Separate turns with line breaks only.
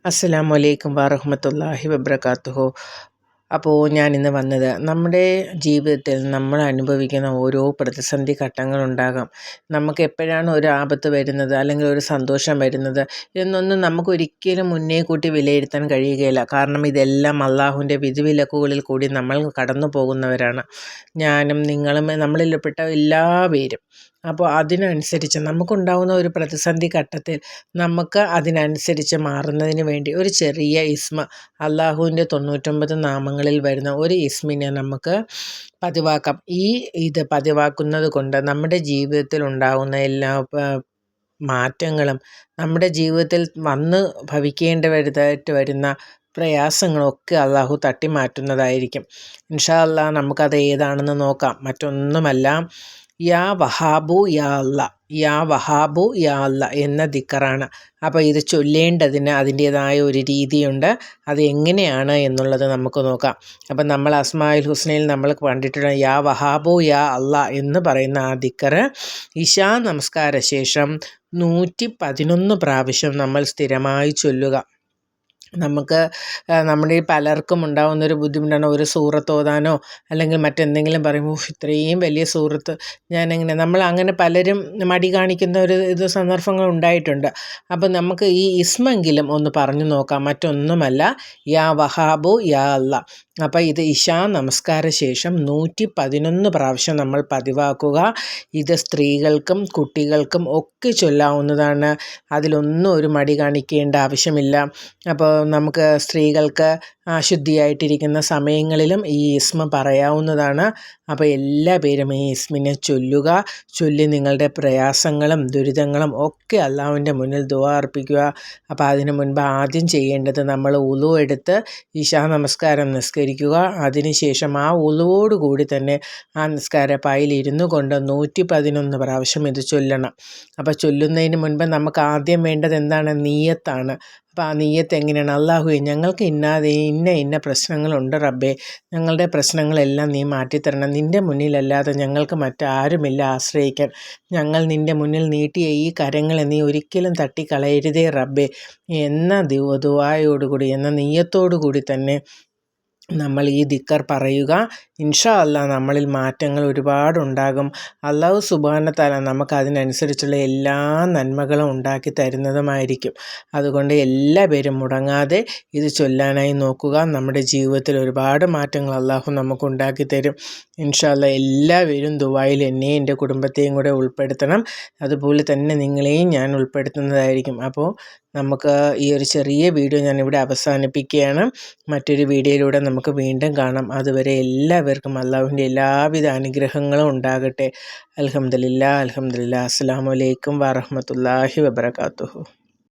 അസ്സലാമു അലൈക്കും വറഹ്മത്തുള്ളാഹി വബറകാതുഹു. അപ്പോൾ ഞാനിന്ന് വന്നത് നമ്മുടെ ജീവിതത്തിൽ നമ്മൾ അനുഭവിക്കുന്ന ഓരോ പ്രതിസന്ധി ഘട്ടങ്ങളുണ്ടാകാം. നമുക്ക് എപ്പോഴാണ് ഒരു ആപത്ത് വരുന്നത് അല്ലെങ്കിൽ ഒരു സന്തോഷം വരുന്നത് എന്നൊന്നും നമുക്കൊരിക്കലും മുന്നേ കൂട്ടി വിലയിരുത്താൻ കഴിയുകയില്ല. കാരണം ഇതെല്ലാം അള്ളാഹുവിൻ്റെ വിധിവിലക്കുകളിൽ കൂടി നമ്മൾ കടന്നു പോകുന്നവരാണ്. ഞാനും നിങ്ങളും നമ്മളിൽപ്പെട്ട എല്ലാവരും. അപ്പോൾ അതിനനുസരിച്ച് നമുക്കുണ്ടാകുന്ന ഒരു പ്രതിസന്ധി ഘട്ടത്തിൽ നമുക്ക് അതിനനുസരിച്ച് മാറുന്നതിന് വേണ്ടി ഒരു ചെറിയ ഇസ്മ, അള്ളാഹുവിൻ്റെ 99 നാമങ്ങളിൽ വരുന്ന ഒരു ഇസ്മിനെ നമുക്ക് പതിവാക്കാം. ഇത് പതിവാക്കുന്നത് കൊണ്ട് നമ്മുടെ ജീവിതത്തിൽ ഉണ്ടാകുന്ന എല്ലാ മാറ്റങ്ങളും, നമ്മുടെ ജീവിതത്തിൽ വന്ന് ഭവിക്കേണ്ടതായിട്ട് വരുന്ന പ്രയാസങ്ങളൊക്കെ അള്ളാഹു തട്ടി മാറ്റുന്നതായിരിക്കും. ഇൻഷാ അല്ലാഹ് നമുക്കത് ഏതാണെന്ന് നോക്കാം. മറ്റൊന്നുമല്ല, യാ വഹാബു യാ അല്ലാ, യാ വഹാബു യാ അല്ലാ എന്ന ദിക്കറാണ്. അപ്പോൾ ഇത് ചൊല്ലേണ്ടതിന് അതിൻ്റേതായ ഒരു രീതിയുണ്ട്. അത് എങ്ങനെയാണ് എന്നുള്ളത് നമുക്ക് നോക്കാം. അപ്പം നമ്മൾ അസ്മാഉൽ ഹുസ്നയിൽ നമ്മൾ കണ്ടിട്ടുള്ള യാ വഹാബു യാ അല്ലാ എന്ന് പറയുന്ന ആ ദിക്കറ് ഇശാ നമസ്കാര ശേഷം 111 പ്രാവശ്യം നമ്മൾ സ്ഥിരമായി ചൊല്ലുക. നമുക്ക് നമ്മുടെ ഈ പലർക്കും ഉണ്ടാകുന്നൊരു ബുദ്ധിമുട്ടാണ് ഒരു സൂറത്ത് ഓതാനോ അല്ലെങ്കിൽ മറ്റെന്തെങ്കിലും പറയുമ്പോൾ ഇത്രയും വലിയ സൂറത്ത് ഞാനെങ്ങനെ, നമ്മൾ അങ്ങനെ പലരും മടി കാണിക്കുന്ന ഒരു സന്ദർഭങ്ങൾ ഉണ്ടായിട്ടുണ്ട്. അപ്പം നമുക്ക് ഈ ഇസ്മെങ്കിലും ഒന്ന് പറഞ്ഞു നോക്കാം. മറ്റൊന്നുമല്ല, യാ വഹാബു യാ അല്ലാ. അപ്പോൾ ഇത് ഇശാ നമസ്കാര ശേഷം 111 പ്രാവശ്യം നമ്മൾ പതിവാക്കുക. ഇത് സ്ത്രീകൾക്കും കുട്ടികൾക്കും ഒക്കെ ചൊല്ലാവുന്നതാണ്. അതിലൊന്നും ഒരു മടി കാണിക്കേണ്ട ആവശ്യമില്ല. അപ്പോൾ നമുക്ക് സ്ത്രീകൾക്ക് അശുദ്ധിയായിട്ടിരിക്കുന്ന സമയങ്ങളിലും ഈ ഇസ്മ പറയാവുന്നതാണ്. അപ്പോൾ എല്ലാ പേരും ഈ ഇസ്മിനെ ചൊല്ലുക. ചൊല്ലി നിങ്ങളുടെ പ്രയാസങ്ങളും ദുരിതങ്ങളും ഒക്കെ അള്ളാഹുവിൻ്റെ മുന്നിൽ ദുആ അർപ്പിക്കുക. അപ്പോൾ അതിനു മുൻപ് ആദ്യം ചെയ്യേണ്ടത് നമ്മൾ ഉളു എടുത്ത് ഇശാ നമസ്കാരം നിസ്കരിക്കുക. അതിനുശേഷം ആ ഉളുവോടുകൂടി തന്നെ ആ നിസ്കാരപ്പായിൽ ഇരുന്നു കൊണ്ട് 111 പ്രാവശ്യം ഇത് ചൊല്ലണം. അപ്പോൾ ചൊല്ലുന്നതിന് മുൻപ് നമുക്ക് ആദ്യം വേണ്ടത് എന്താണ്? നീയത്താണ്. അപ്പോൾ ആ നീയത്ത് എങ്ങനെയാണ്? അള്ളാഹുവേ, ഞങ്ങൾക്ക് ഇന്ന പ്രശ്നങ്ങളുണ്ട് റബ്ബേ, ഞങ്ങളുടെ പ്രശ്നങ്ങളെല്ലാം നീ മാറ്റിത്തരണം. നിൻ്റെ മുന്നിലല്ലാതെ ഞങ്ങൾക്ക് മറ്റാരുമില്ല ആശ്രയിക്കാൻ. ഞങ്ങൾ നിൻ്റെ മുന്നിൽ നീട്ടിയ ഈ കരങ്ങളെ നീ ഒരിക്കലും തട്ടിക്കളയരുതേ റബ്ബേ എന്ന ദുആയോടുകൂടി, എന്ന നീയത്തോടുകൂടി തന്നെ നമ്മൾ ഈ ദിക്കർ പറയുക. ഇൻഷാ അല്ലാ നമ്മളിൽ മാറ്റങ്ങൾ ഒരുപാടുണ്ടാകും. അല്ലാഹു സുബ്ഹാനഹു തആല നമുക്ക് അതിനനുസരിച്ചുള്ള എല്ലാ നന്മകളും ഉണ്ടാക്കി തരുന്നതുമായിരിക്കും. അതുകൊണ്ട് എല്ലാവരും മുടങ്ങാതെ ഇത് ചൊല്ലാനായി നോക്കുക. നമ്മുടെ ജീവിതത്തിൽ ഒരുപാട് മാറ്റങ്ങൾ അല്ലാഹു നമുക്ക് ഉണ്ടാക്കി തരും. ഇൻഷാ അല്ലാ എല്ലാവരും ദുആയിൽ എന്നെയും എൻ്റെ കുടുംബത്തെയും കൂടെ ഉൾപ്പെടുത്തണം. അതുപോലെ തന്നെ നിങ്ങളെയും ഞാൻ ഉൾപ്പെടുത്തുന്നതായിരിക്കും. അപ്പോൾ നമുക്ക് ഈ ഒരു ചെറിയ വീഡിയോ ഞാനിവിടെ അവസാനിപ്പിക്കുകയാണ്. മറ്റൊരു വീഡിയോയിലൂടെ നമുക്ക് വീണ്ടും കാണാം. അതുവരെ എല്ലാവർക്കും അള്ളാഹുവിൻ്റെ എല്ലാവിധ അനുഗ്രഹങ്ങളും ഉണ്ടാകട്ടെ. അൽഹംദുലില്ലാ. അസ്സലാമു അലൈക്കും വറഹ്മത്തുള്ളാഹി വബറകാതുഹു.